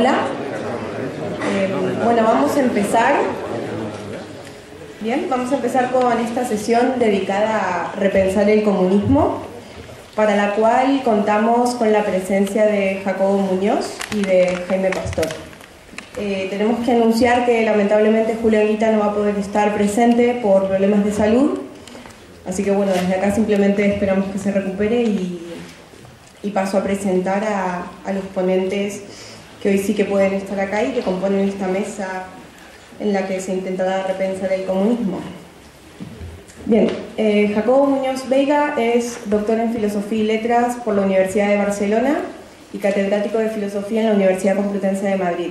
Hola. Bueno, vamos a empezar. Bien, vamos a empezar con esta sesión dedicada a repensar el comunismo, para la cual contamos con la presencia de Jacobo Muñoz y de Jaime Pastor. Tenemos que anunciar que lamentablemente Julio Anguita no va a poder estar presente por problemas de salud, así que bueno, desde acá simplemente esperamos que se recupere y paso a presentar a los ponentes que hoy sí que pueden estar acá y que componen esta mesa en la que se intentará repensar el comunismo. Bien, Jacobo Muñoz Veiga es doctor en Filosofía y Letras por la Universidad de Barcelona y catedrático de Filosofía en la Universidad Complutense de Madrid.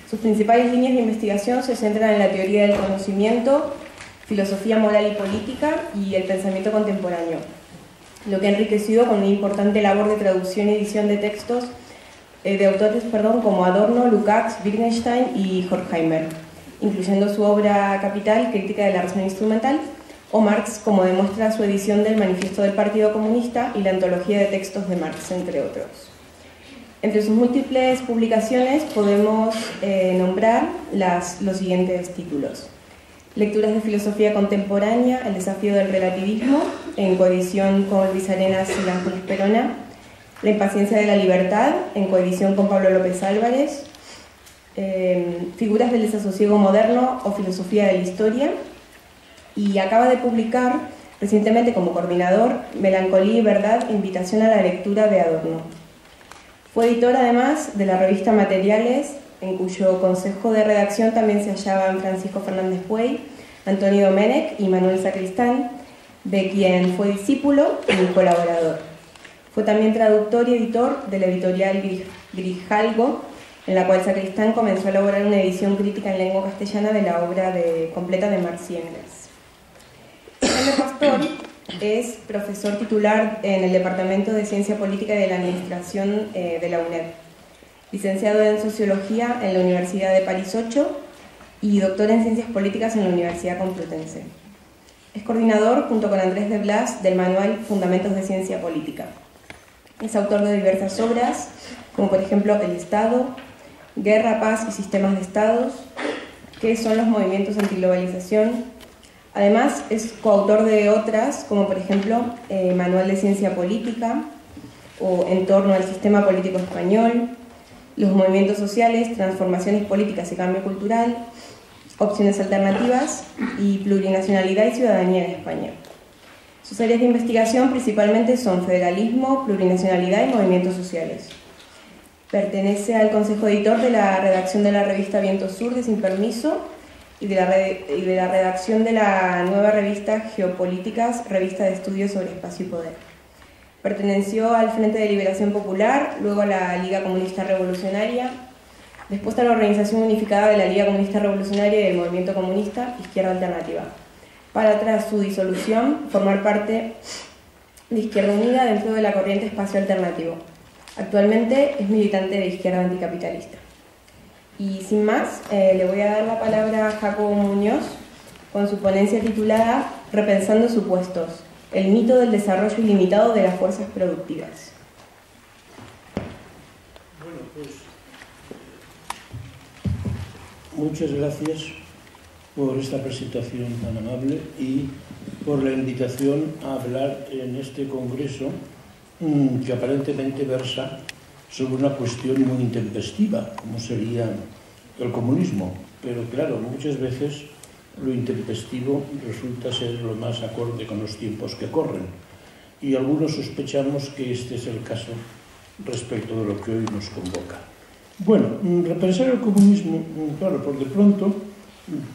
Sus principales líneas de investigación se centran en la teoría del conocimiento, filosofía moral y política y el pensamiento contemporáneo, lo que ha enriquecido con una importante labor de traducción y edición de textos de autores como Adorno, Lukács, Wittgenstein y Horkheimer, incluyendo su obra capital, Crítica de la razón instrumental, o Marx, como demuestra su edición del Manifiesto del Partido Comunista y la antología de textos de Marx, entre otros. Entre sus múltiples publicaciones podemos nombrar los siguientes títulos: Lecturas de filosofía contemporánea, El desafío del relativismo, en coedición con Luis Arenas y Ángeles Perona; La impaciencia de la libertad, en coedición con Pablo López Álvarez; Figuras del desasosiego moderno o filosofía de la historia; y acaba de publicar recientemente como coordinador Melancolía y verdad, invitación a la lectura de Adorno. Fue editor además de la revista Materiales, en cuyo consejo de redacción también se hallaban Francisco Fernández Puey, Antonio Domenech y Manuel Sacristán, de quien fue discípulo y colaborador. Fue también traductor y editor de la editorial Grijalgo, en la cual Sacristán comenzó a elaborar una edición crítica en lengua castellana de la obra completa de Marx y Engels. Jaime Pastor es profesor titular en el Departamento de Ciencia Política y de la Administración de la UNED, licenciado en Sociología en la Universidad de París 8 y doctor en Ciencias Políticas en la Universidad Complutense. Es coordinador, junto con Andrés de Blas, del manual Fundamentos de Ciencia Política. Es autor de diversas obras, como por ejemplo El Estado, Guerra, Paz y Sistemas de Estados, ¿Qué son los movimientos antiglobalización? Además, es coautor de otras, como por ejemplo Manual de Ciencia Política, o En torno al sistema político español, Los movimientos sociales, transformaciones políticas y cambio cultural, Opciones alternativas y Plurinacionalidad y ciudadanía en España. Sus áreas de investigación principalmente son federalismo, plurinacionalidad y movimientos sociales. Pertenece al consejo editor de la redacción de la revista Viento Sur de Sin Permiso y de la redacción de la nueva revista Geopolíticas, revista de estudios sobre espacio y poder. Perteneció al Frente de Liberación Popular, luego a la Liga Comunista Revolucionaria, después a la Organización Unificada de la Liga Comunista Revolucionaria y del Movimiento Comunista Izquierda Alternativa, para tras su disolución formar parte de Izquierda Unida dentro de la corriente Espacio Alternativo. Actualmente es militante de Izquierda Anticapitalista. Y sin más, le voy a dar la palabra a Jacobo Muñoz con su ponencia titulada Repensando supuestos, el mito del desarrollo ilimitado de las fuerzas productivas. Bueno, pues muchas gracias por esta presentación tan amable y por la invitación a hablar en este congreso que aparentemente versa sobre una cuestión muy intempestiva, como sería el comunismo. Pero claro, muchas veces lo intempestivo resulta ser lo más acorde con los tiempos que corren. Y algunos sospechamos que este es el caso respecto de lo que hoy nos convoca. Bueno, repensar el comunismo, claro, por de pronto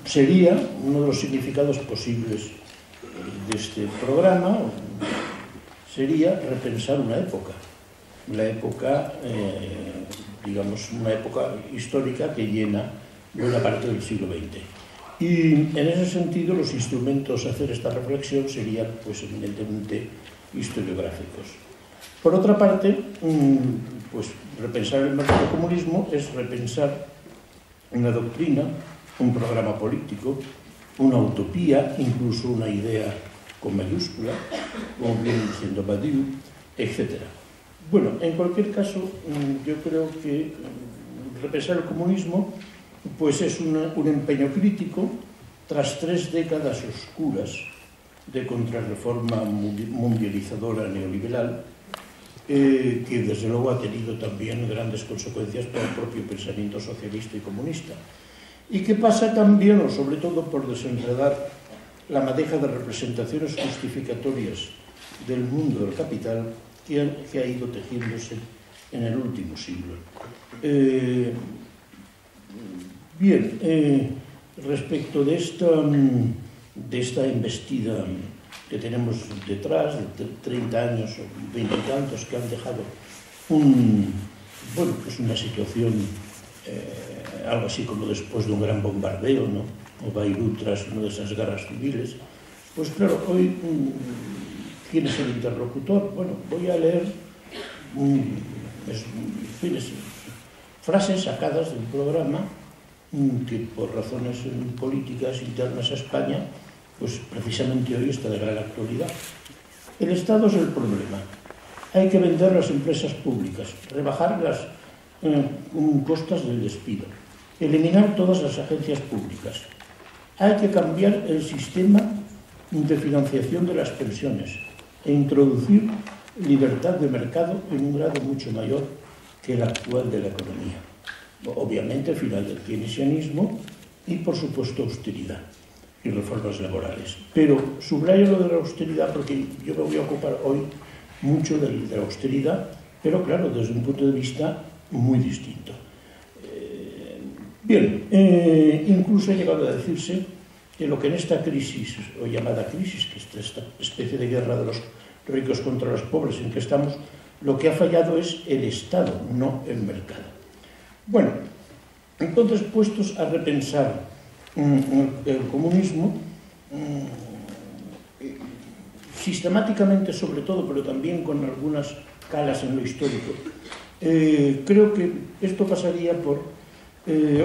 sería uno de los significados posibles de este programa, sería repensar una época, la época, digamos, una época histórica que llena buena parte del siglo XX. Y en ese sentido los instrumentos a hacer esta reflexión serían, pues, evidentemente historiográficos. Por otra parte, pues repensar el marco del comunismo es repensar una doctrina, un programa político, una utopía, incluso una idea con mayúscula, como viene diciendo Badiou, etc. Bueno, en cualquier caso, yo creo que repensar el comunismo pues es un empeño crítico tras 3 décadas oscuras de contrarreforma mundializadora neoliberal, que desde luego ha tenido también grandes consecuencias para el propio pensamiento socialista y comunista, y que pasa también, o sobre todo, por desenredar la madeja de representaciones justificatorias del mundo del capital que ha ido tejiéndose en el último siglo. Respecto de esta embestida que tenemos detrás, de 30 años o 20 y tantos, que han dejado pues una situación algo así como después de un gran bombardeo, ¿no? O Beirut tras una de esas guerras civiles, pues claro, hoy ¿quién es el interlocutor? Bueno, voy a leer frases sacadas de un programa que por razones políticas internas a España, pues precisamente hoy está de gran actualidad. El Estado es el problema. Hay que vender las empresas públicas, rebajar las costas del despido, eliminar todas las agencias públicas. Hay que cambiar el sistema de financiación de las pensiones e introducir libertad de mercado en un grado mucho mayor que el actual de la economía. Obviamente, final del keynesianismo y, por supuesto, austeridad y reformas laborales. Pero subrayo lo de la austeridad porque yo me voy a ocupar hoy mucho de la austeridad, pero claro, desde un punto de vista muy distinto. Incluso ha llegado a decirse que lo que en esta crisis, o llamada crisis, que es esta especie de guerra de los ricos contra los pobres en que estamos, lo que ha fallado es el Estado, no el mercado. Bueno, entonces, puestos a repensar el comunismo, sistemáticamente sobre todo, pero también con algunas calas en lo histórico, creo que esto pasaría por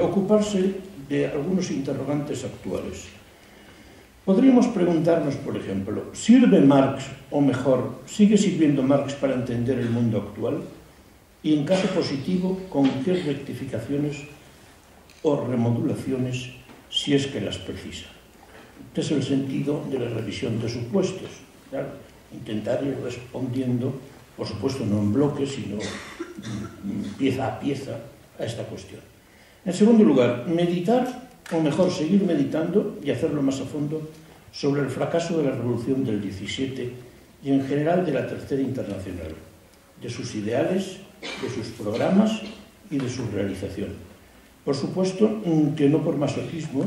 ocuparse de algunos interrogantes actuales. Podríamos preguntarnos, por ejemplo, ¿sirve Marx, o mejor, sigue sirviendo Marx para entender el mundo actual? Y en caso positivo, ¿con qué rectificaciones o remodulaciones, si es que las precisa? Este es el sentido de la revisión de supuestos. Claro, intentar ir respondiendo, por supuesto no en bloque, sino pieza a pieza, a esta cuestión. En segundo lugar, meditar, o mejor, seguir meditando y hacerlo más a fondo sobre el fracaso de la Revolución del 17 y en general de la Tercera Internacional, de sus ideales, de sus programas y de su realización. Por supuesto que no por masoquismo,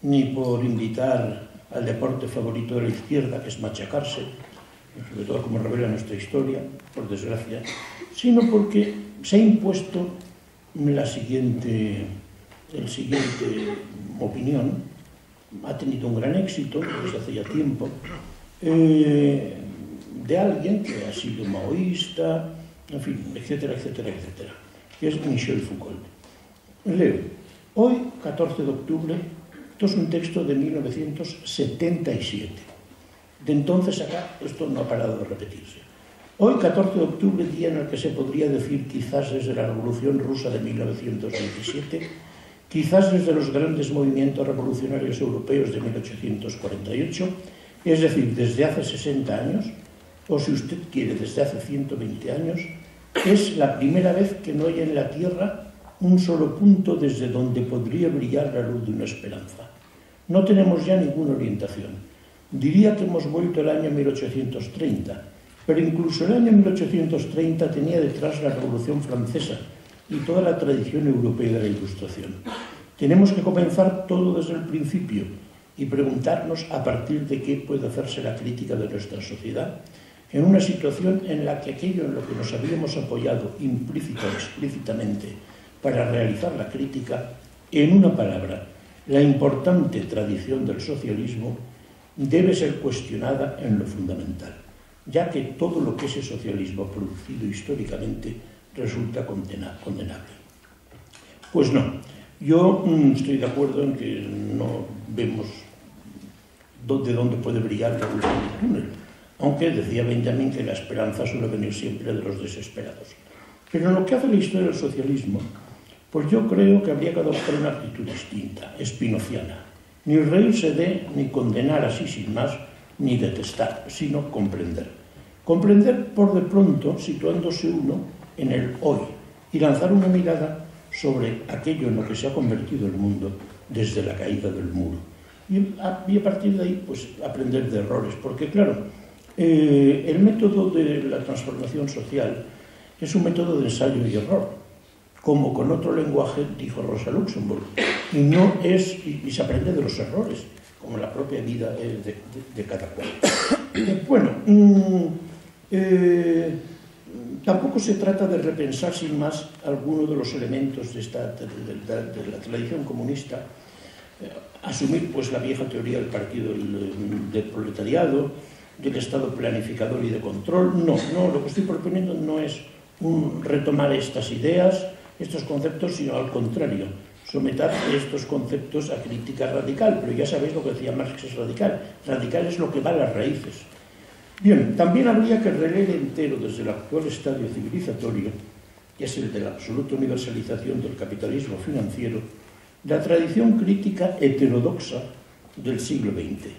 ni por invitar al deporte favorito de la izquierda, que es machacarse, sobre todo como revela nuestra historia, por desgracia, sino porque se ha impuesto el siguiente opinión, ha tenido un gran éxito desde hace ya tiempo, de alguien que ha sido maoísta, en fin, etcétera, etcétera, etcétera, que es Michel Foucault. Leo, hoy, 14 de octubre, esto es un texto de 1977. De entonces acá, esto no ha parado de repetirse. Hoy, 14 de octubre, día en el que se podría decir, quizás desde la Revolución Rusa de 1927, quizás desde los grandes movimientos revolucionarios europeos de 1848, es decir, desde hace 60 años, o si usted quiere, desde hace 120 años, es la primera vez que no hay en la Tierra un solo punto desde donde podría brillar la luz de una esperanza. No tenemos ya ninguna orientación. Diría que hemos vuelto al año 1830, pero incluso el año 1830 tenía detrás la Revolución Francesa y toda la tradición europea de la Ilustración. Tenemos que comenzar todo desde el principio y preguntarnos a partir de qué puede hacerse la crítica de nuestra sociedad en una situación en la que aquello en lo que nos habíamos apoyado implícita o explícitamente para realizar la crítica, en una palabra, la importante tradición del socialismo debe ser cuestionada en lo fundamental, ya que todo lo que ese socialismo ha producido históricamente resulta condenable. Pues no, yo estoy de acuerdo en que no vemos de dónde puede brillar la luz del túnel, aunque decía Benjamin que la esperanza suele venir siempre de los desesperados. Pero en lo que hace la historia del socialismo, Pues yo creo que habría que adoptar una actitud distinta, spinoziana. Ni reírse de, ni condenar así sin más, ni detestar, sino comprender. Comprender por de pronto, situándose uno en el hoy y lanzar una mirada sobre aquello en lo que se ha convertido el mundo desde la caída del muro. Y a partir de ahí, pues, aprender de errores. Porque, claro, el método de la transformación social es un método de ensayo y error, como con otro lenguaje dijo Rosa Luxemburg. Y no es, y se aprende de los errores, como la propia vida de cada cual. Bueno, tampoco se trata de repensar sin más alguno de los elementos de la tradición comunista, asumir pues la vieja teoría del partido del proletariado, del Estado planificador y de control. No, lo que estoy proponiendo no es retomar estas ideas, estos conceptos, sino al contrario, someter estos conceptos a crítica radical. Pero ya sabéis lo que decía Marx es radical. Radical es lo que va a las raíces. Bien, también habría que releer entero desde el actual estadio civilizatorio, que es el de la absoluta universalización del capitalismo financiero, la tradición crítica heterodoxa del siglo XX.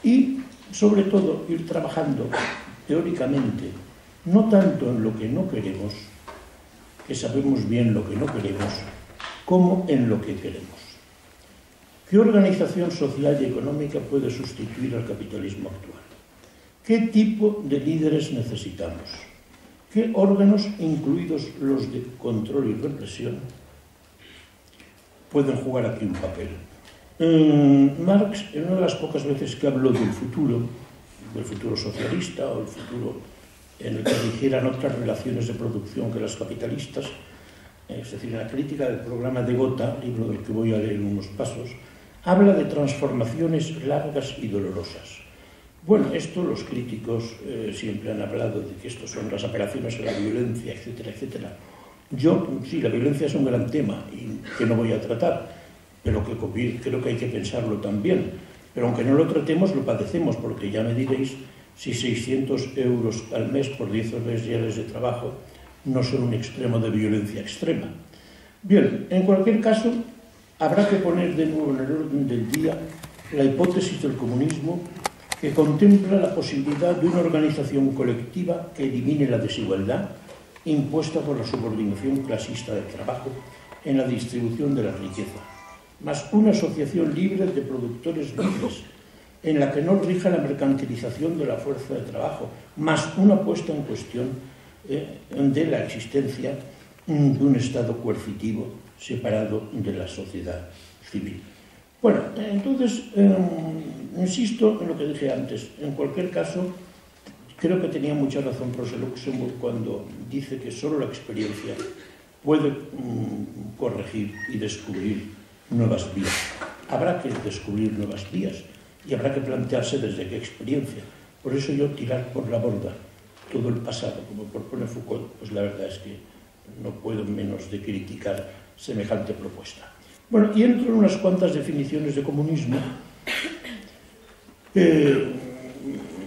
Y, sobre todo, ir trabajando teóricamente, no tanto en lo que no queremos, que sabemos bien lo que no queremos, como en lo que queremos. ¿Qué organización social y económica puede sustituir al capitalismo actual? ¿Qué tipo de líderes necesitamos? ¿Qué órganos, incluidos los de control y represión, pueden jugar aquí un papel? Marx, en una de las pocas veces que habló del futuro socialista o el futuro en el que rigieran otras relaciones de producción que las capitalistas, es decir, en la crítica del programa de Gotha, libro del que voy a leer unos pasos, habla de transformaciones largas y dolorosas. Bueno, esto los críticos siempre han hablado de que esto son las apelaciones a la violencia, etcétera, etcétera. Yo, sí, la violencia es un gran tema y que no voy a tratar, pero que creo que hay que pensarlo también. Pero aunque no lo tratemos, lo padecemos, porque ya me diréis si 600 euros al mes por 10 horas diarias de trabajo no son un extremo de violencia extrema. Bien, en cualquier caso, habrá que poner de nuevo en el orden del día la hipótesis del comunismo, que contempla la posibilidad de una organización colectiva que elimine la desigualdad impuesta por la subordinación clasista del trabajo en la distribución de la riqueza, más una asociación libre de productores libres, en la que no rija la mercantilización de la fuerza de trabajo, más una puesta en cuestión de la existencia de un Estado coercitivo separado de la sociedad civil. Bueno, entonces, insisto en lo que dije antes. En cualquier caso, creo que tenía mucha razón Rosa Luxemburg cuando dice que solo la experiencia puede corregir y descubrir nuevas vías. Habrá que descubrir nuevas vías y habrá que plantearse desde qué experiencia. Por eso yo tirar por la borda todo el pasado, como propone Foucault, pues la verdad es que no puedo menos de criticar semejante propuesta. Bueno, y entro en unas cuantas definiciones de comunismo.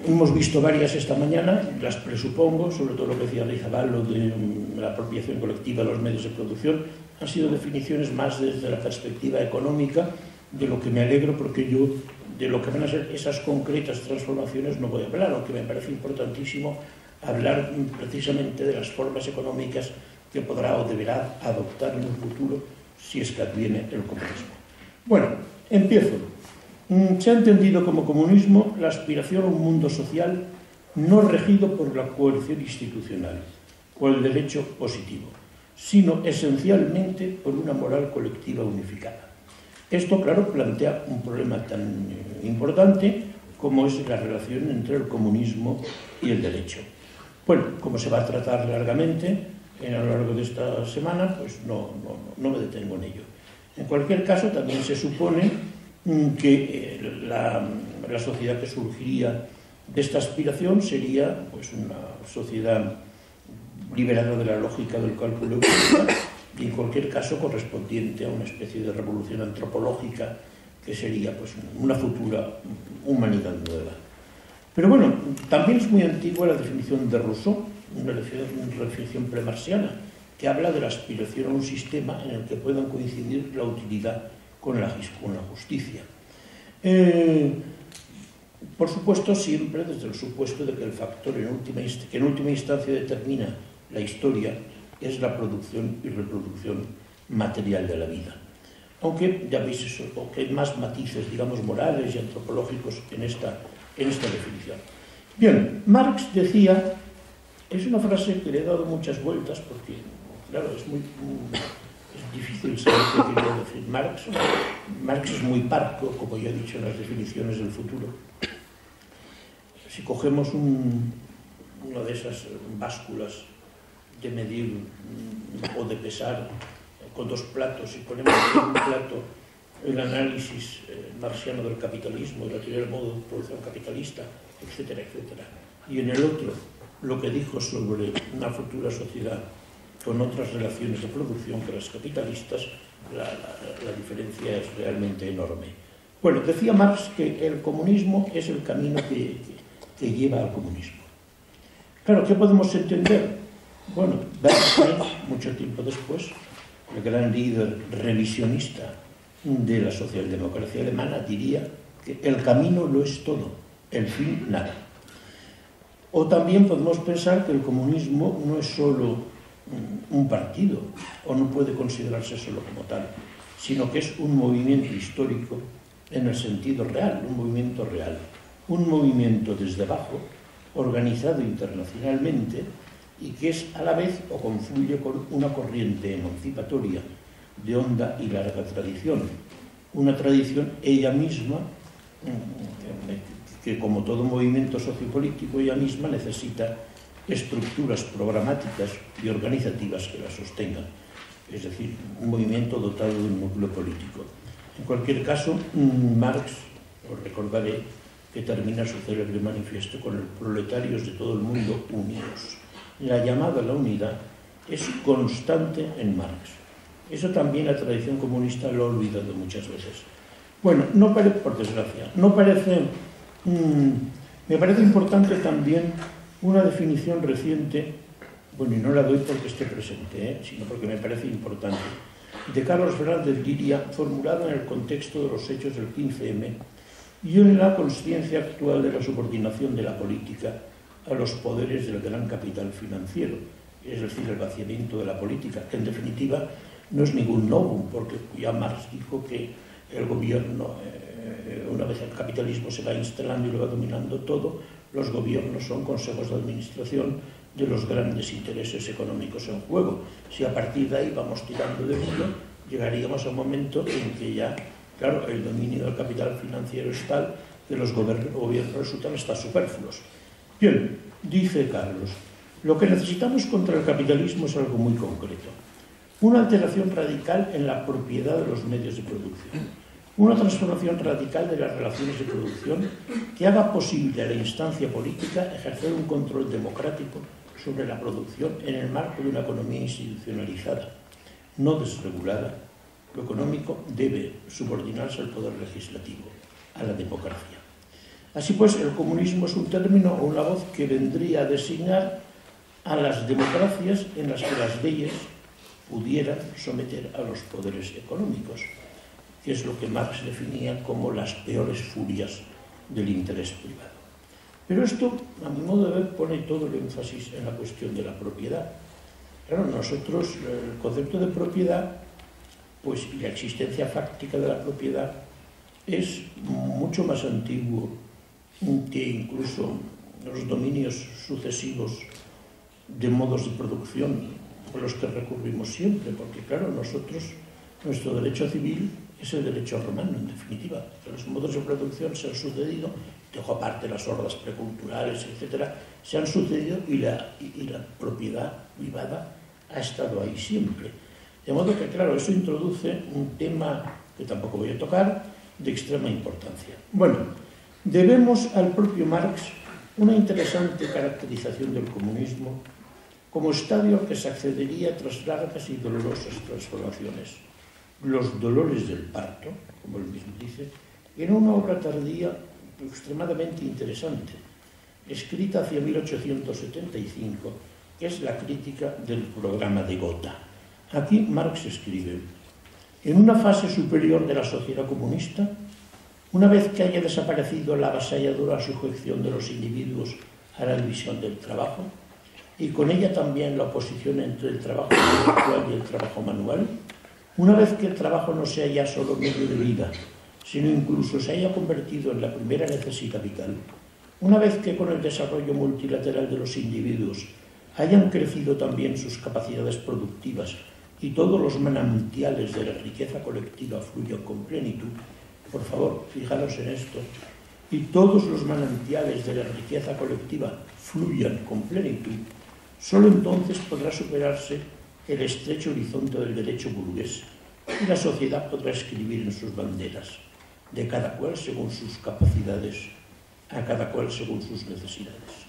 Hemos visto varias esta mañana, las presupongo, sobre todo lo que decía Rizabal, lo de la apropiación colectiva de los medios de producción, han sido definiciones más desde la perspectiva económica, de lo que me alegro, porque yo, de lo que van a ser esas concretas transformaciones, no voy a hablar, aunque me parece importantísimo hablar precisamente de las formas económicas que podrá o deberá adoptar en el futuro, si es que adviene el comunismo. Bueno, empiezo. Se ha entendido como comunismo la aspiración a un mundo social no regido por la coerción institucional o el derecho positivo, sino esencialmente por una moral colectiva unificada. Esto, claro, plantea un problema tan importante como es la relación entre el comunismo y el derecho. Bueno, como se va a tratar largamente a lo largo de esta semana, pues no me detengo en ello. En cualquier caso, también se supone que la sociedad que surgiría de esta aspiración sería pues, una sociedad liberada de la lógica del cálculo y en cualquier caso correspondiente a una especie de revolución antropológica que sería pues, una futura humanidad nueva. Pero bueno, también es muy antigua la definición de Rousseau, una reflexión premarxiana, que habla de la aspiración a un sistema en el que puedan coincidir la utilidad con la justicia. Por supuesto, siempre desde el supuesto de que el factor que en última instancia determina la historia es la producción y reproducción material de la vida. Aunque ya veis eso, que hay más matices, digamos, morales y antropológicos en esta definición. Bien, Marx decía, es una frase que le he dado muchas vueltas porque, claro, es difícil saber qué quería decir Marx. Marx es muy parco, como ya he dicho en las definiciones del futuro. Si cogemos una de esas básculas de medir o de pesar con dos platos y ponemos en un plato el análisis marxiano del capitalismo y la teoría del modo de producción capitalista, etcétera, etcétera, y en el otro lo que dijo sobre una futura sociedad con otras relaciones de producción que las capitalistas, la diferencia es realmente enorme. Bueno, decía Marx que el comunismo es el camino que lleva al comunismo. Claro, ¿qué podemos entender? Bueno, Bernstein, mucho tiempo después, el gran líder revisionista de la socialdemocracia alemana, diría que el camino lo es todo, el fin nada. O también podemos pensar que el comunismo no es solo un partido, o no puede considerarse solo como tal, sino que es un movimiento histórico en el sentido real, un movimiento desde abajo, organizado internacionalmente, y que es a la vez o confluye con una corriente emancipatoria de honda y larga tradición. Una tradición ella misma, que como todo movimiento sociopolítico, ella misma necesita estructuras programáticas y organizativas que la sostengan. Es decir, un movimiento dotado de un núcleo político. En cualquier caso, Marx, os recordaré, que termina su célebre manifiesto con el proletarios de todo el mundo unidos. La llamada a la unidad es constante en Marx. Eso también la tradición comunista lo ha olvidado muchas veces. Bueno, por desgracia, me parece importante también una definición reciente, bueno, y no la doy porque esté presente, sino porque me parece importante, de Carlos Fernández Liria, formulada en el contexto de los hechos del 15M y en la consciencia actual de la subordinación de la política a los poderes del gran capital financiero, es decir, el vaciamiento de la política, que en definitiva no es ningún novum, porque ya Marx dijo que el gobierno, una vez el capitalismo se va instalando y lo va dominando todo, los gobiernos son consejos de administración de los grandes intereses económicos en juego. Si a partir de ahí vamos tirando de hilo, llegaríamos a un momento en que ya, claro, el dominio del capital financiero es tal que los gobiernos resultan hasta superfluos. Bien, dice Carlos, lo que necesitamos contra el capitalismo es algo muy concreto. Una alteración radical en la propiedad de los medios de producción. Una transformación radical de las relaciones de producción que haga posible a la instancia política ejercer un control democrático sobre la producción en el marco de una economía institucionalizada, no desregulada. Lo económico debe subordinarse al poder legislativo, a la democracia. Así pues, el comunismo es un término o una voz que vendría a designar a las democracias en las que las leyes pudieran someter a los poderes económicos, que es lo que Marx definía como las peores furias del interés privado. Pero esto, a mi modo de ver, pone todo el énfasis en la cuestión de la propiedad. Claro, nosotros, el concepto de propiedad, pues, y la existencia fáctica de la propiedad es mucho más antiguo que incluso los dominios sucesivos de modos de producción a los que recurrimos siempre, porque claro, nuestro derecho civil es el derecho romano, en definitiva. Los modos de producción se han sucedido, dejo aparte las hordas preculturales, etcétera, se han sucedido y la propiedad privada ha estado ahí siempre. De modo que, claro, eso introduce un tema que tampoco voy a tocar, de extrema importancia. Bueno, debemos al propio Marx una interesante caracterización del comunismo como estadio al que se accedería tras largas y dolorosas transformaciones. Los dolores del parto, como él mismo dice, era una obra tardía extremadamente interesante, escrita hacia 1875 que es la crítica del programa de Gotha. Aquí Marx escribe: en una fase superior de la sociedad comunista, una vez que haya desaparecido la avasalladora sujeción de los individuos a la división del trabajo, y con ella también la oposición entre el trabajo intelectual y el trabajo manual, una vez que el trabajo no sea ya solo medio de vida, sino incluso se haya convertido en la primera necesidad vital, una vez que con el desarrollo multilateral de los individuos hayan crecido también sus capacidades productivas y todos los manantiales de la riqueza colectiva fluyan con plenitud, por favor, fijaros en esto, y todos los manantiales de la riqueza colectiva fluyan con plenitud, solo entonces podrá superarse el estrecho horizonte del derecho burgués y la sociedad podrá escribir en sus banderas, de cada cual según sus capacidades, a cada cual según sus necesidades.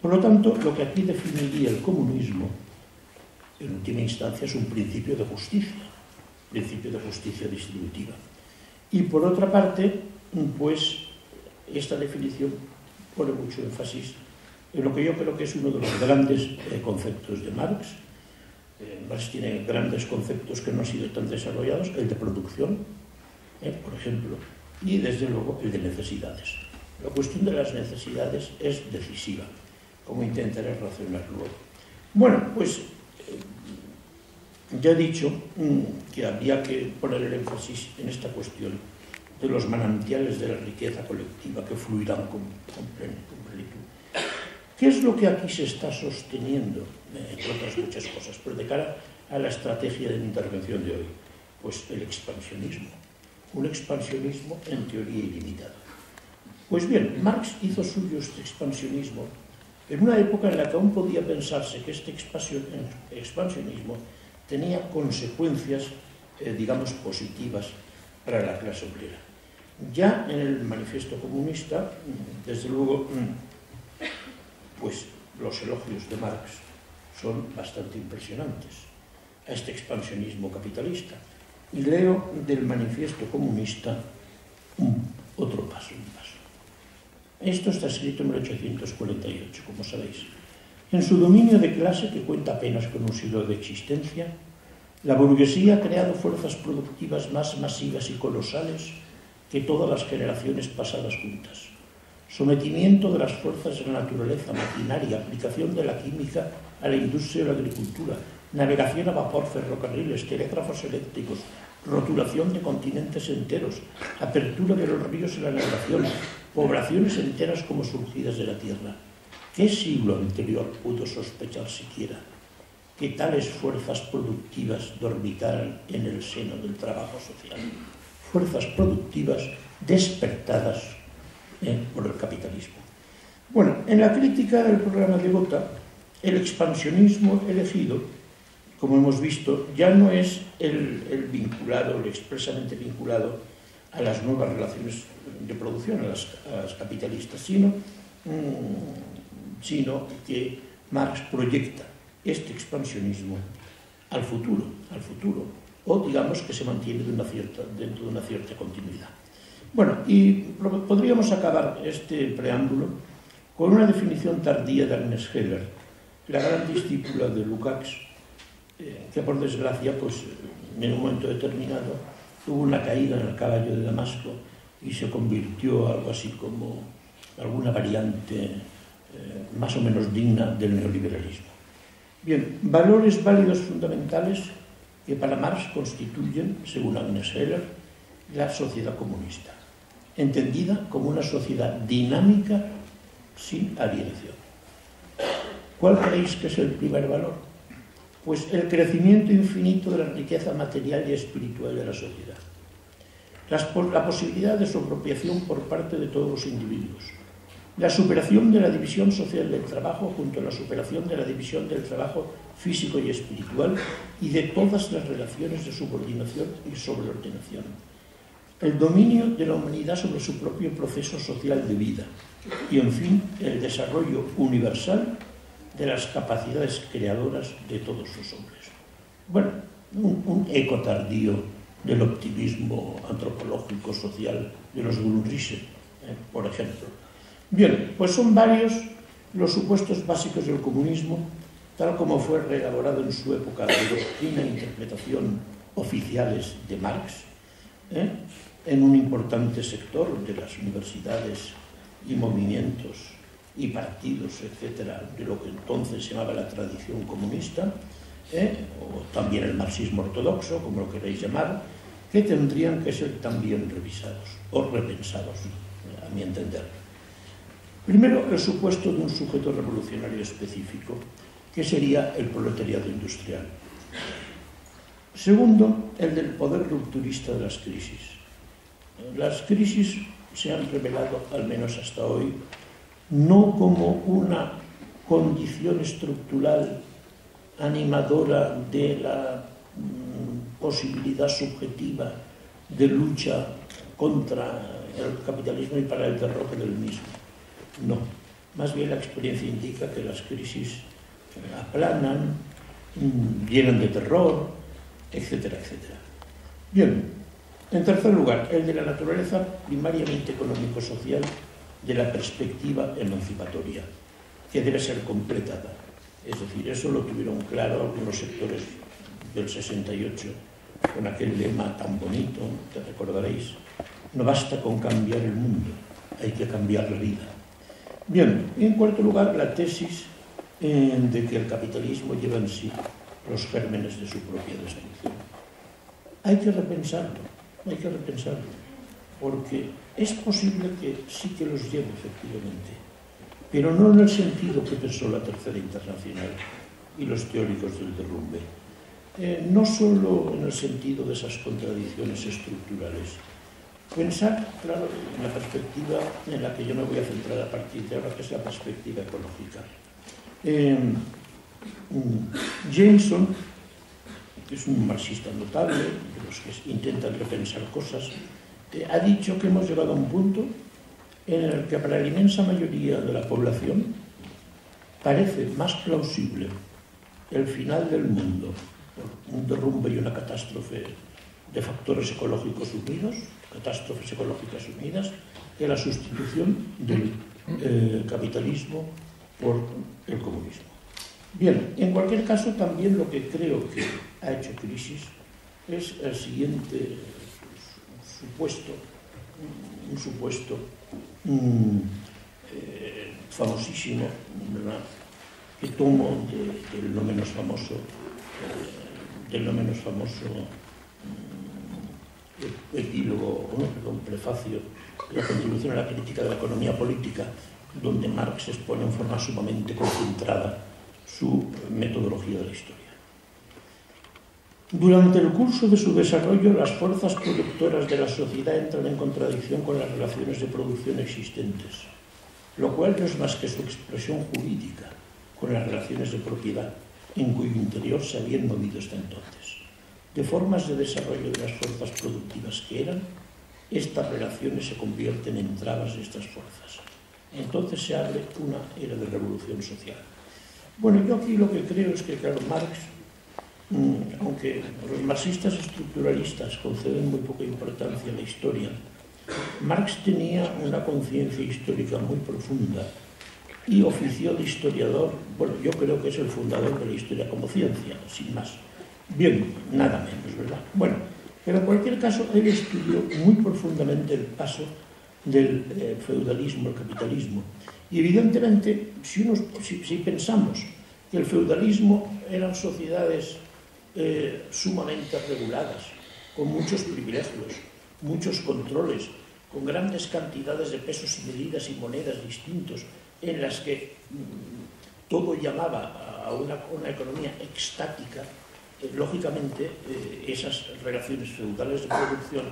Por lo tanto, lo que aquí definiría el comunismo, en última instancia, es un principio de justicia distributiva. Y por otra parte, pues, esta definición pone mucho énfasis en lo que yo creo que es uno de los grandes conceptos de Marx. Marx tiene grandes conceptos que no han sido tan desarrollados, el de producción, por ejemplo, y desde luego el de necesidades. La cuestión de las necesidades es decisiva, como intentaré razonar luego. Bueno, pues ya he dicho que había que poner el énfasis en esta cuestión de los manantiales de la riqueza colectiva que fluirán con plenitud. ¿Qué es lo que aquí se está sosteniendo? Entre otras muchas cosas, pero de cara a la estrategia de mi intervención de hoy, pues el expansionismo. Un expansionismo en teoría ilimitado. Pues bien, Marx hizo suyo este expansionismo en una época en la que aún podía pensarse que este expansionismo tenía consecuencias, digamos, positivas para la clase obrera. Ya en el Manifiesto Comunista, desde luego, pues los elogios de Marx son bastante impresionantes a este expansionismo capitalista. Y leo del Manifiesto Comunista otro paso, un paso. Esto está escrito en 1848, como sabéis. En su dominio de clase, que cuenta apenas con un siglo de existencia, la burguesía ha creado fuerzas productivas más masivas y colosales que todas las generaciones pasadas juntas. Sometimiento de las fuerzas de la naturaleza, maquinaria, aplicación de la química a la industria y la agricultura, navegación a vapor, ferrocarriles, telégrafos eléctricos, rotulación de continentes enteros, apertura de los ríos y la navegación, poblaciones enteras como surgidas de la tierra. ¿Qué siglo anterior pudo sospechar siquiera que tales fuerzas productivas dormitaran en el seno del trabajo social? Fuerzas productivas despertadas por el capitalismo. Bueno, en la crítica del programa de Gotha, el expansionismo elegido, como hemos visto, ya no es el vinculado, el expresamente vinculado a las nuevas relaciones de producción, a las capitalistas, sino que Marx proyecta este expansionismo al futuro, o digamos que se mantiene dentro de una cierta continuidad. Bueno, y podríamos acabar este preámbulo con una definición tardía de Agnes Heller, la gran discípula de Lukács, que por desgracia, pues en un momento determinado, tuvo una caída en el caballo de Damasco y se convirtió algo así como alguna variante más o menos digna del neoliberalismo. Bien, valores válidos fundamentales que para Marx constituyen, según Agnes Heller, la sociedad comunista, entendida como una sociedad dinámica sin alienación. ¿Cuál creéis que es el primer valor? Pues el crecimiento infinito de la riqueza material y espiritual de la sociedad. La posibilidad de su apropiación por parte de todos los individuos. La superación de la división social del trabajo junto a la superación de la división del trabajo físico y espiritual y de todas las relaciones de subordinación y sobreordenación. El dominio de la humanidad sobre su propio proceso social de vida. Y, en fin, el desarrollo universal de las capacidades creadoras de todos los hombres. Bueno, un eco tardío del optimismo antropológico social de los Grundrisse, por ejemplo. Bien, pues son varios los supuestos básicos del comunismo tal como fue reelaborado en su época de doctrina e interpretación oficiales de Marx, en un importante sector de las universidades y movimientos y partidos, etcétera, de lo que entonces se llamaba la tradición comunista, o también el marxismo ortodoxo, como lo queréis llamar, que tendrían que ser también revisados o repensados, a mi entender. Primero, el supuesto de un sujeto revolucionario específico, que sería el proletariado industrial. Segundo, el del poder rupturista de las crisis. Las crisis se han revelado, al menos hasta hoy, no como una condición estructural animadora de la posibilidad subjetiva de lucha contra el capitalismo y para el derroque del mismo. No, más bien la experiencia indica que las crisis aplanan, llenan de terror, etcétera, etcétera. Bien, en tercer lugar, el de la naturaleza primariamente económico-social de la perspectiva emancipatoria, que debe ser completada. Es decir, eso lo tuvieron claro algunos sectores del 68, con aquel lema tan bonito, que recordaréis: no basta con cambiar el mundo, hay que cambiar la vida. Bien, en cuarto lugar, la tesis de que el capitalismo lleva en sí los gérmenes de su propia destrucción. Hay que repensarlo, porque es posible que sí que los lleve efectivamente, pero no en el sentido que pensó la Tercera Internacional y los teóricos del derrumbe. No solo en el sentido de esas contradicciones estructurales. Pensar, claro, en la perspectiva en la que yo me voy a centrar a partir de ahora, que es la perspectiva ecológica. Jameson, que es un marxista notable, de los que intentan repensar cosas, ha dicho que hemos llegado a un punto en el que para la inmensa mayoría de la población parece más plausible el final del mundo por un derrumbe y una catástrofe de factores ecológicos unidos, catástrofes ecológicas unidas, que la sustitución del capitalismo por el comunismo. Bien, en cualquier caso, también lo que creo que ha hecho crisis es el siguiente supuesto, un supuesto famosísimo, ¿verdad?, que tomo del no menos famoso epílogo, prefacio de la contribución a la crítica de la economía política, donde Marx expone en forma sumamente concentrada su metodología de la historia. Durante el curso de su desarrollo, las fuerzas productoras de la sociedad entran en contradicción con las relaciones de producción existentes, lo cual no es más que su expresión jurídica con las relaciones de propiedad, en cuyo interior se habían movido hasta entonces. De formas de desarrollo de las fuerzas productivas que eran, estas relaciones se convierten en trabas de estas fuerzas. Entonces se abre una era de revolución social. Bueno, yo aquí lo que creo es que, claro, Marx, aunque los marxistas estructuralistas conceden muy poca importancia a la historia, Marx tenía una conciencia histórica muy profunda y ofició de historiador. Bueno, yo creo que es el fundador de la historia como ciencia, sin más. Bien, nada menos, ¿verdad? Bueno, pero en cualquier caso, él estudió muy profundamente el paso del feudalismo al capitalismo. Y evidentemente, si pensamos que el feudalismo eran sociedades sumamente reguladas, con muchos privilegios, muchos controles, con grandes cantidades de pesos y medidas y monedas distintos, en las que todo llamaba a una economía extática, lógicamente esas relaciones feudales de producción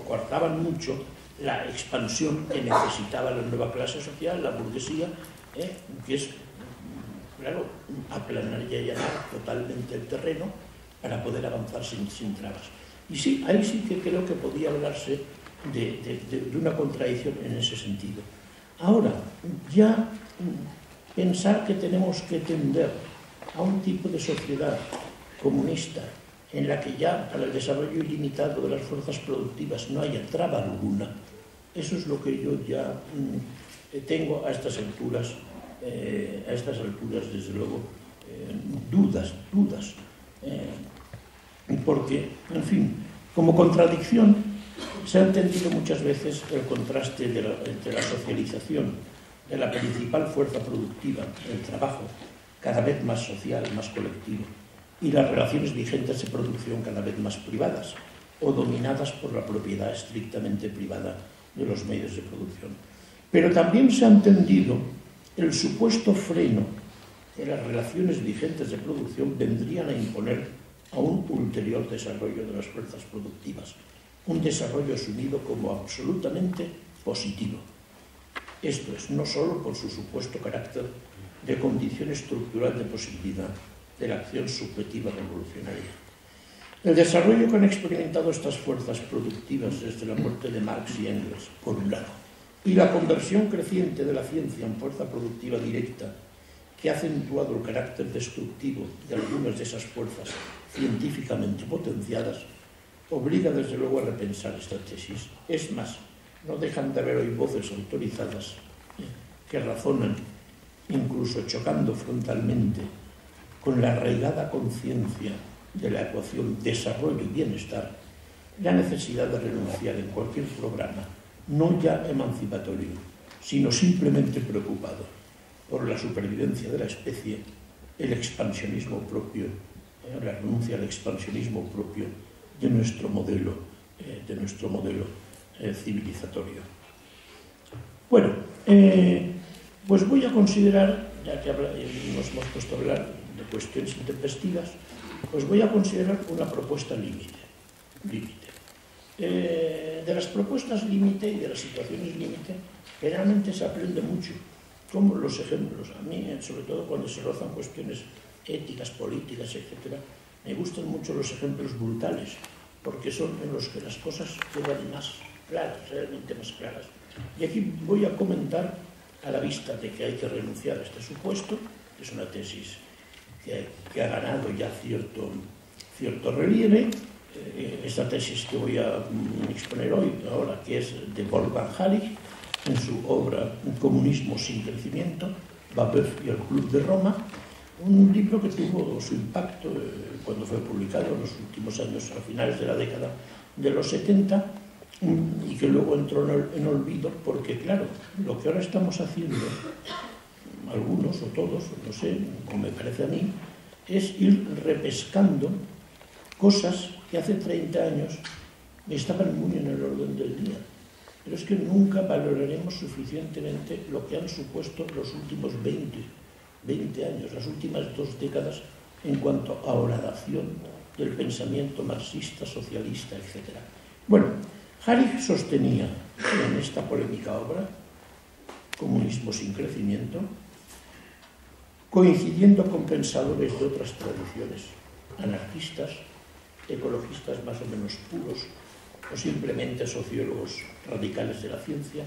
coartaban mucho la expansión que necesitaba la nueva clase social, la burguesía, que es, claro, aplanar y allanar totalmente el terreno para poder avanzar sin trabas. Y sí, ahí sí que creo que podía hablarse de una contradicción en ese sentido. Ahora, ya pensar que tenemos que tender a un tipo de sociedad comunista en la que ya para el desarrollo ilimitado de las fuerzas productivas no haya traba alguna, eso es lo que yo ya tengo a estas alturas a estas alturas, desde luego, dudas, porque, en fin, como contradicción, se ha entendido muchas veces el contraste entre la socialización de la principal fuerza productiva, el trabajo, cada vez más social, más colectivo, y las relaciones vigentes de producción cada vez más privadas o dominadas por la propiedad estrictamente privada de los medios de producción. Pero también se ha entendido el supuesto freno que las relaciones vigentes de producción vendrían a imponer a un ulterior desarrollo de las fuerzas productivas, un desarrollo asumido como absolutamente positivo. Esto es, no solo por su supuesto carácter de condición estructural de posibilidad de la acción subjetiva revolucionaria. El desarrollo que han experimentado estas fuerzas productivas desde la muerte de Marx y Engels, por un lado, y la conversión creciente de la ciencia en fuerza productiva directa, que ha acentuado el carácter destructivo de algunas de esas fuerzas científicamente potenciadas, obliga desde luego a repensar esta tesis. Es más, no dejan de haber hoy voces autorizadas que razonan, incluso chocando frontalmente con la arraigada conciencia de la ecuación desarrollo y bienestar, la necesidad de renunciar en cualquier programa, no ya emancipatorio, sino simplemente preocupado por la supervivencia de la especie, el expansionismo propio, la renuncia al expansionismo propio de nuestro modelo civilizatorio. Bueno, pues voy a considerar, ya que nos hemos puesto a hablar de cuestiones intempestivas, pues voy a considerar una propuesta límite. De las propuestas límite y de las situaciones límite, generalmente se aprende mucho, como los ejemplos. A mí, sobre todo cuando se rozan cuestiones éticas, políticas, etc., me gustan mucho los ejemplos brutales, porque son en los que las cosas quedan más claras, realmente más claras. Y aquí voy a comentar, a la vista de que hay que renunciar a este supuesto, que es una tesis que ha ganado ya cierto relieve. Esta tesis que voy a exponer hoy, ahora, que es de Wolfgang Hallig, en su obra Un comunismo sin crecimiento, Babeuf y el Club de Roma, un libro que tuvo su impacto cuando fue publicado en los últimos años, a finales de la década de los 70, y que luego entró en olvido, porque claro, lo que ahora estamos haciendo, algunos o todos, no sé, como me parece a mí, es ir repescando cosas que hace 30 años estaban muy en el orden del día. Pero es que nunca valoraremos suficientemente lo que han supuesto los últimos 20 años, las últimas 2 décadas, en cuanto a horadación del pensamiento marxista, socialista, etc. Bueno, Hallig sostenía en esta polémica obra, Comunismo sin crecimiento, coincidiendo con pensadores de otras tradiciones, anarquistas, ecologistas más o menos puros, o simplemente sociólogos radicales de la ciencia,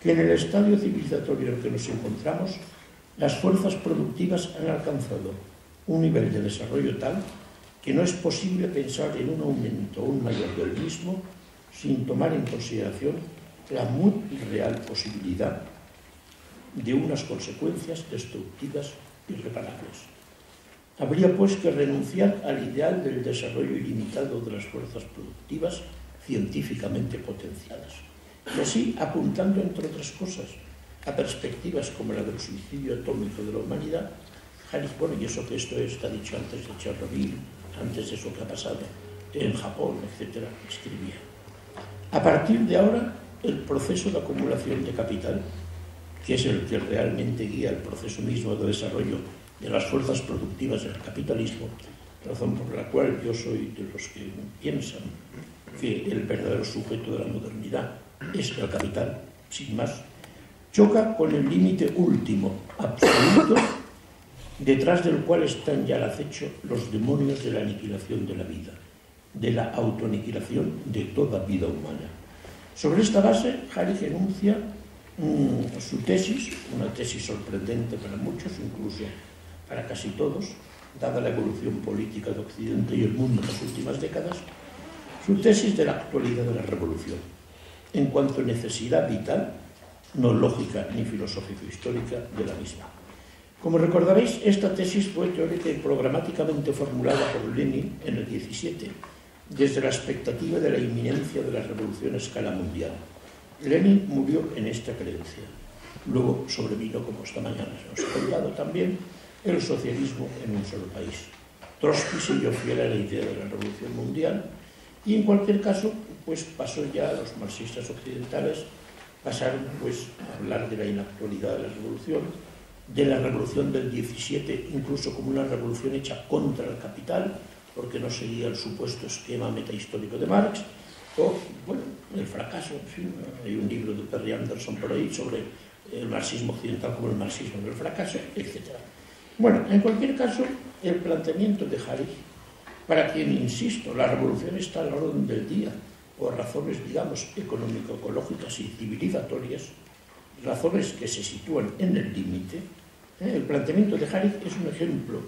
que en el estadio civilizatorio en el que nos encontramos, las fuerzas productivas han alcanzado un nivel de desarrollo tal que no es posible pensar en un aumento aún mayor del mismo sin tomar en consideración la muy real posibilidad de unas consecuencias destructivas irreparables. Habría pues que renunciar al ideal del desarrollo ilimitado de las fuerzas productivas científicamente potenciadas, y así apuntando, entre otras cosas, a perspectivas como la del suicidio atómico de la humanidad. Hallig, bueno, y eso que esto está dicho antes de Chernobyl, antes de eso que ha pasado en Japón, etc., escribía. A partir de ahora, el proceso de acumulación de capital, que es el que realmente guía el proceso mismo de desarrollo de las fuerzas productivas del capitalismo, razón por la cual yo soy de los que piensan que el verdadero sujeto de la modernidad es el capital, sin más, choca con el límite último, absoluto, detrás del cual están ya al acecho los demonios de la aniquilación de la vida, de la autoaniquilación de toda vida humana. Sobre esta base, Hallig enuncia su tesis, una tesis sorprendente para muchos, incluso para casi todos, dada la evolución política de Occidente y el mundo en las últimas décadas, su tesis de la actualidad de la revolución, en cuanto a necesidad vital, no lógica ni filosófico-histórica, de la misma. Como recordaréis, esta tesis fue teórica y programáticamente formulada por Lenin en el 17, desde la expectativa de la inminencia de la revolución a escala mundial. Lenin murió en esta creencia. Luego sobrevino, como esta mañana se nos ha contado también, el socialismo en un solo país. Trotsky siguió fiel a la idea de la revolución mundial y, en cualquier caso, pues pasó ya a los marxistas occidentales, pasaron pues a hablar de la inactualidad de la revolución del 17, incluso como una revolución hecha contra el capital, porque no seguía el supuesto esquema metahistórico de Marx, o, bueno, el fracaso, en fin, hay un libro de Perry Anderson por ahí sobre el marxismo occidental como el marxismo del fracaso, etc. Bueno, en cualquier caso, el planteamiento de Harry, para quien, insisto, la revolución está a la orden del día, por razones, digamos, económico-ecológicas y civilizatorias, razones que se sitúan en el límite, el planteamiento de Harry es un ejemplo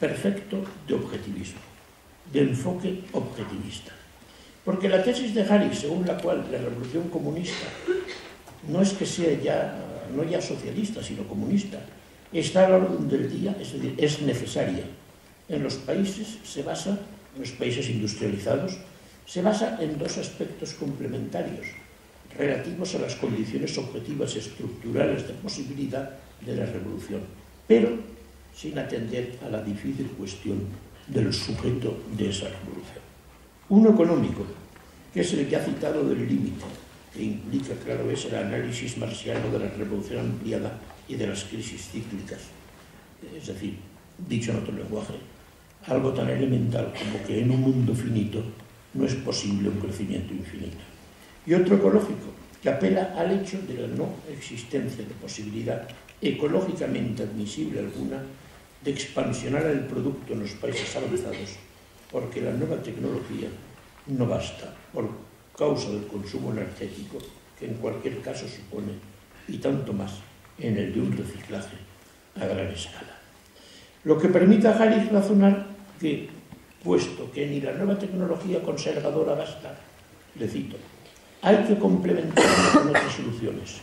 perfecto de objetivismo, de enfoque objetivista. Porque la tesis de Harry, según la cual la revolución comunista no es que sea ya, no ya socialista, sino comunista, está a la orden del día, es decir, es necesaria. En los países se basa, en los países industrializados, se basa en dos aspectos complementarios, relativos a las condiciones objetivas estructurales de posibilidad de la revolución, pero sin atender a la difícil cuestión del sujeto de esa revolución. Uno económico, que es el que ha citado del límite, que implica, claro, es el análisis marxiano de la revolución ampliada y de las crisis cíclicas. Es decir, dicho en otro lenguaje, algo tan elemental como que en un mundo finito no es posible un crecimiento infinito. Y otro ecológico, que apela al hecho de la no existencia de posibilidad ecológicamente admisible alguna de expansionar el producto en los países avanzados, porque la nueva tecnología no basta por causa del consumo energético, que en cualquier caso supone, y tanto más, en el de un reciclaje a gran escala. Lo que permite a Harry razonar que, puesto que ni la nueva tecnología conservadora basta, le cito, hay que complementarla con otras soluciones,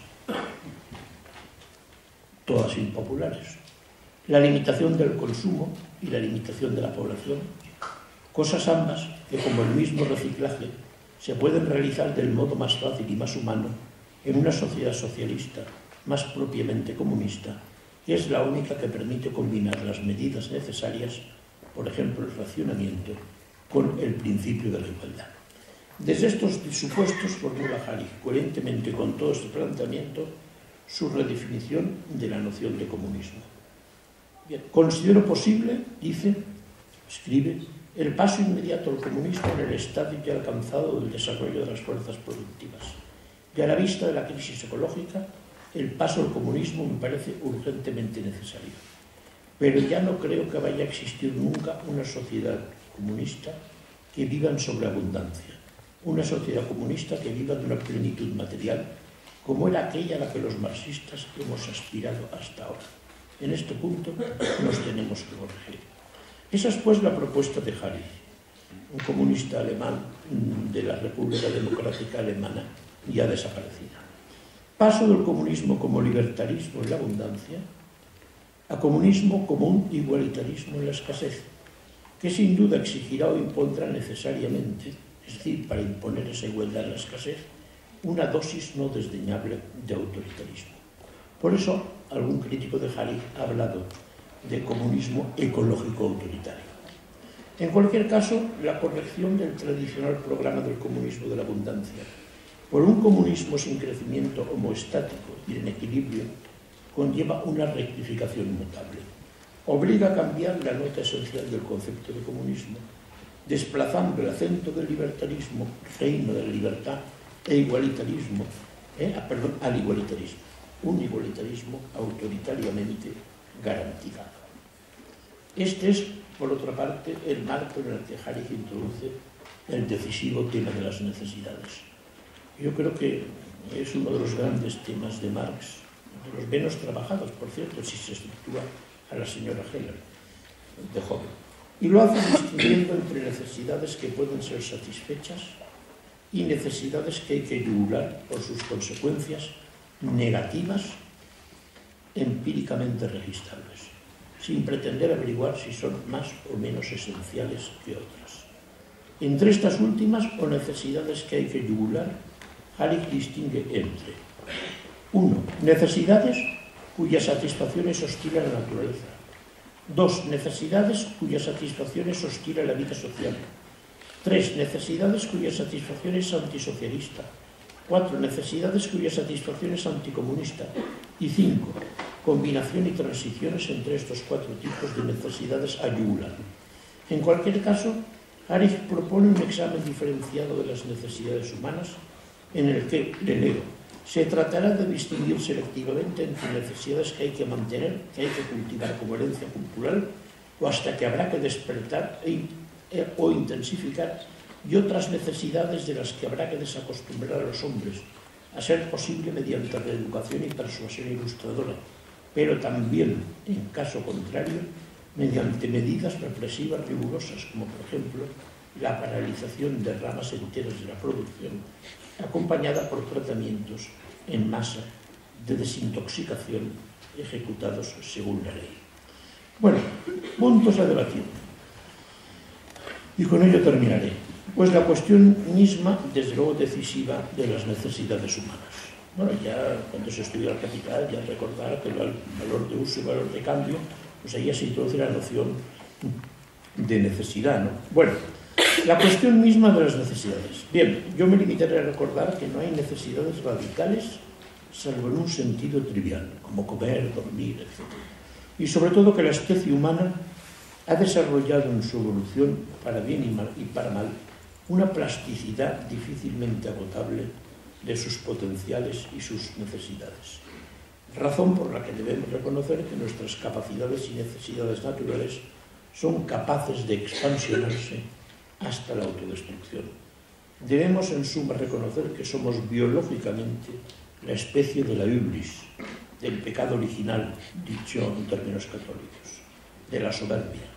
todas impopulares. La limitación del consumo y la limitación de la población, cosas ambas que, como el mismo reciclaje, se pueden realizar del modo más fácil y más humano en una sociedad socialista, más propiamente comunista, que es la única que permite combinar las medidas necesarias, por ejemplo el racionamiento, con el principio de la igualdad. Desde estos supuestos formula Harry, coherentemente con todo este planteamiento, su redefinición de la noción de comunismo. Bien, considero posible, dice, escribe, el paso inmediato al comunismo en el estadio ya alcanzado del desarrollo de las fuerzas productivas. Y a la vista de la crisis ecológica, el paso al comunismo me parece urgentemente necesario. Pero ya no creo que vaya a existir nunca una sociedad comunista que viva en sobreabundancia, una sociedad comunista que viva de una plenitud material como era aquella a la que los marxistas hemos aspirado hasta ahora. En este punto nos tenemos que corregir. Esa es pues la propuesta de Harry, un comunista alemán de la República Democrática Alemana ya desaparecida. Paso del comunismo como libertarismo en la abundancia a comunismo como un igualitarismo en la escasez, que sin duda exigirá o impondrá necesariamente, es decir, para imponer esa igualdad en la escasez, una dosis no desdeñable de autoritarismo. Por eso, algún crítico de Harry ha hablado de comunismo ecológico autoritario. En cualquier caso, la corrección del tradicional programa del comunismo de la abundancia por un comunismo sin crecimiento homoestático y en equilibrio conlleva una rectificación notable. Obliga a cambiar la nota esencial del concepto de comunismo, desplazando el acento del libertarismo, reino de la libertad, al igualitarismo, un igualitarismo autoritariamente garantizado. Este es, por otra parte, el marco en el que Harry introduce el decisivo tema de las necesidades. Yo creo que es uno de los grandes temas de Marx, de los menos trabajados, por cierto, si se sitúa a la señora Heller, de joven. Y lo hace distinguiendo entre necesidades que pueden ser satisfechas y necesidades que hay que yugular por sus consecuencias negativas empíricamente registrables, sin pretender averiguar si son más o menos esenciales que otras. Entre estas últimas o necesidades que hay que yugular, Halleck distingue entre 1. Necesidades cuya satisfacción es hostil a la naturaleza. 2. Necesidades cuya satisfacción es hostil a la vida social. 3. Necesidades cuya satisfacción es antisocialista. 4. Necesidades cuya satisfacción es anticomunista. Y 5. Combinación y transiciones entre estos 4 tipos de necesidades a yugular. En cualquier caso, Halleck propone un examen diferenciado de las necesidades humanas en el que, le leo, se tratará de distinguir selectivamente entre necesidades que hay que mantener, que hay que cultivar como herencia cultural, o hasta que habrá que despertar o intensificar, y otras necesidades de las que habrá que desacostumbrar a los hombres, a ser posible mediante reeducación y persuasión ilustradora, pero también, en caso contrario, mediante medidas represivas rigurosas, como por ejemplo la paralización de ramas enteras de la producción, acompañada por tratamientos en masa de desintoxicación ejecutados según la ley. Bueno, puntos a debatir. Y con ello terminaré. Pues la cuestión misma, desde luego decisiva, de las necesidades humanas. Bueno, ya cuando se estudia el capital, ya recordar que el valor de uso y valor de cambio, pues ahí ya se introduce la noción de necesidad, ¿no? Bueno, la cuestión misma de las necesidades. Bien, yo me limitaré a recordar que no hay necesidades radicales salvo en un sentido trivial, como comer, dormir, etc. Y sobre todo que la especie humana ha desarrollado en su evolución, para bien y para mal, una plasticidad difícilmente agotable de sus potenciales y sus necesidades. Razón por la que debemos reconocer que nuestras capacidades y necesidades naturales son capaces de expansionarse hasta la autodestrucción. Debemos, en suma, reconocer que somos biológicamente la especie de la hubris, del pecado original, dicho en términos católicos, de la soberbia.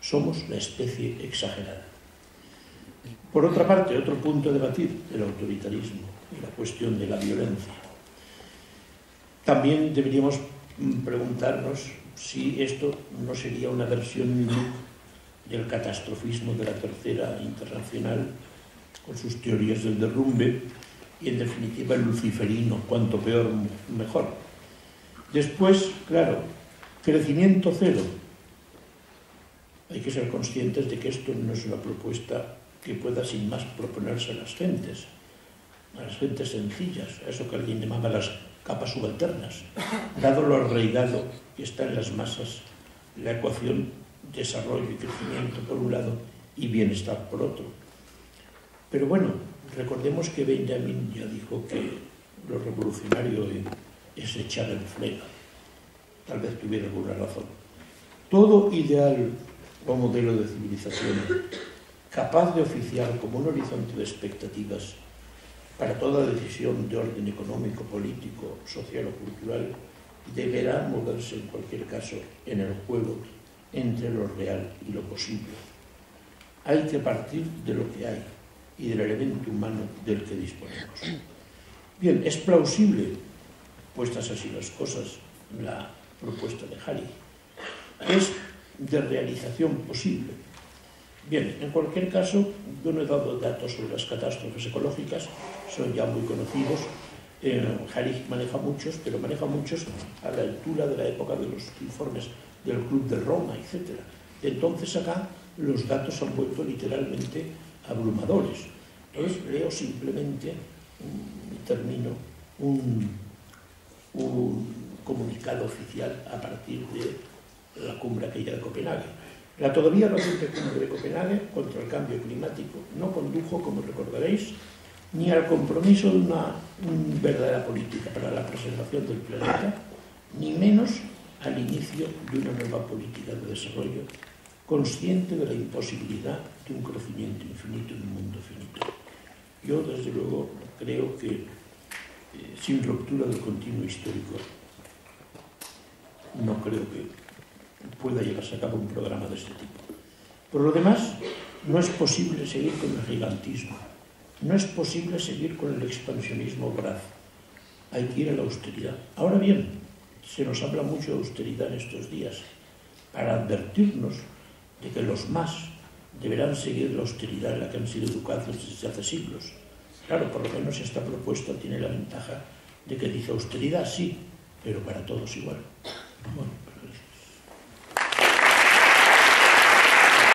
Somos la especie exagerada. Por otra parte, otro punto a debatir, el autoritarismo y la cuestión de la violencia. También deberíamos preguntarnos si esto no sería una versión del catastrofismo de la Tercera Internacional, con sus teorías del derrumbe, y en definitiva el luciferino, cuanto peor, mejor. Después, claro, crecimiento cero. Hay que ser conscientes de que esto no es una propuesta que pueda sin más proponerse a las gentes sencillas, a eso que alguien llamaba las capas subalternas. Dado lo arraigado que está en las masas, la ecuación desarrollo y crecimiento por un lado y bienestar por otro. Pero bueno, recordemos que Benjamin ya dijo que lo revolucionario es echar el freno. Tal vez tuviera alguna razón. Todo ideal o modelo de civilización capaz de oficiar como un horizonte de expectativas para toda decisión de orden económico, político, social o cultural, deberá moverse en cualquier caso en el juego entre lo real y lo posible. Hay que partir de lo que hay y del elemento humano del que disponemos. Bien, es plausible, puestas así las cosas, la propuesta de Halleck. Es de realización posible. Bien, en cualquier caso, yo no he dado datos sobre las catástrofes ecológicas, son ya muy conocidos. Halleck maneja muchos, pero maneja muchos a la altura de la época de los informes del Club de Roma, etc. Entonces acá los datos han vuelto literalmente abrumadores. Entonces leo simplemente, termino, un comunicado oficial a partir de la cumbre aquella de Copenhague. La todavía reciente cumbre de Copenhague contra el cambio climático no condujo, como recordaréis, ni al compromiso de una verdadera política para la preservación del planeta, ni menos al inicio de una nueva política de desarrollo consciente de la imposibilidad de un crecimiento infinito en un mundo finito. Yo, desde luego, creo que sin ruptura del continuo histórico no creo que pueda llevarse a cabo un programa de este tipo. Por lo demás, no es posible seguir con el gigantismo, no es posible seguir con el expansionismo voraz. Hay que ir a la austeridad. Ahora bien, se nos habla mucho de austeridad en estos días, para advertirnos de que los más deberán seguir la austeridad en la que han sido educados desde hace siglos. Claro, por lo menos esta propuesta tiene la ventaja de que dice austeridad sí, pero para todos igual. Bueno,